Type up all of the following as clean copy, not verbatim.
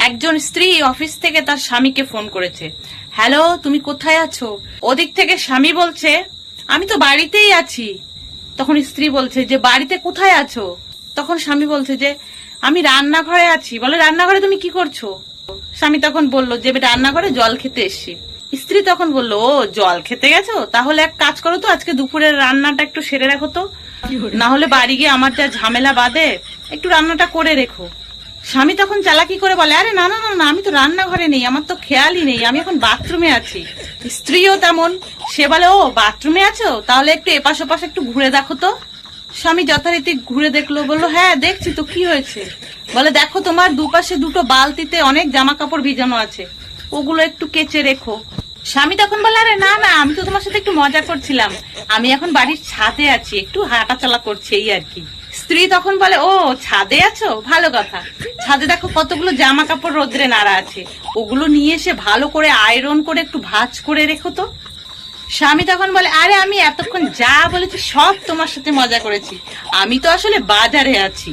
একজন স্ত্রী অফিস থেকে তার স্বামীকে ফোন করেছে। হ্যালো, তুমি কোথায় আছো? ওদিক থেকে স্বামী বলছে, আমি তো বাড়িতেই আছি। তখন স্ত্রী বলছে যে বাড়িতে কোথায় আছো? তখন স্বামী বলছে যে আমি রান্নাঘরে আছি। বলে রান্নাঘরে তুমি কি করছো? স্বামী তখন বললো যে রান্নাঘরে জল খেতে এসছি। স্ত্রী তখন বললো, ও জল খেতে গেছো? তাহলে এক কাজ করো তো, আজকে দুপুরের রান্নাটা একটু সেরে রাখো তো, না হলে বাড়ি গিয়ে আমার যা ঝামেলা বাঁধে, একটু রান্নাটা করে রেখো। স্বামী তখন চালাকি করে বলে, আরে না না না না, আমি তো রান্নাঘরে নেই, আমার তো খেয়ালই নেই, আমি এখন বাথরুমে আছি। স্ত্রীও তেমন, সে বলে, ও বাথরুমে আছো, তাহলে একটু এপাশ ওপাশ একটু ঘুরে দেখো তো। স্বামী যথারীতি ঘুরে দেখলো, বললো হ্যাঁ দেখছি তো, কি হয়েছে? বলে দেখো, তোমার দুপাশে দুটো বালতিতে অনেক জামা কাপড় ভিজানো আছে, ওগুলো একটু কেচে রেখো। স্বামী তখন বলে, আরে না না, আমি তো তোমার সাথে একটু মজা করছিলাম, আমি এখন বাড়ির ছাদে আছি, একটু হাঁটাচলা করছি এই আর কি। স্ত্রী তখন বলে, ও ছাদে আছো, ভালো কথা। ছাদে দেখো কতগুলো জামা কাপড় রোদ্রে নাড়া আছে, ওগুলো নিয়ে এসে ভালো করে আয়রন করে একটু ভাঁজ করে রেখো তো। স্বামী তখন বলে, আরে আমি এতক্ষণ যা বলেছি সব তোমার সাথে মজা করেছি, আমি তো আসলে বাজারে আছি।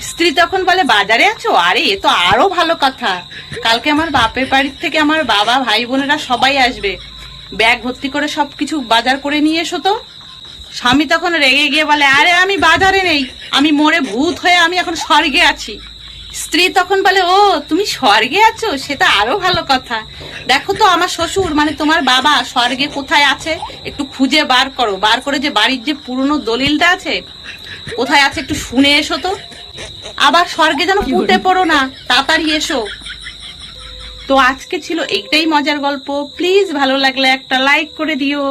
স্ত্রী তখন বলে, বাজারে আছো? আরে এ তো আরো ভালো কথা, কালকে আমার বাপের বাড়ির থেকে আমার বাবা ভাই বোনেরা সবাই আসবে, ব্যাগ ভর্তি করে সবকিছু বাজার করে নিয়ে এসো তো। স্বামী তখন রেগে গিয়ে বলে, আরে আমি বাজারে নেই, আমি মরে ভূত হয়ে আমি এখন স্বর্গে আছি। স্ত্রী তখন বলে, ও তুমি স্বর্গে আছো, সেটা আরো ভালো কথা। দেখো তো আমার শ্বশুর মানে তোমার বাবা স্বর্গে কোথায় আছে, একটু খুঁজে বার করো, বার করে যে বাড়ির যে পুরনো দলিলটা আছে কোথায় আছে একটু শুনে এসো তো। আবার স্বর্গে যেন ফুটে পড়ো না, তাড়াতাড়ি এসো। তো আজকে ছিল এইটাই মজার গল্প। প্লিজ ভালো লাগলে একটা লাইক করে দিও।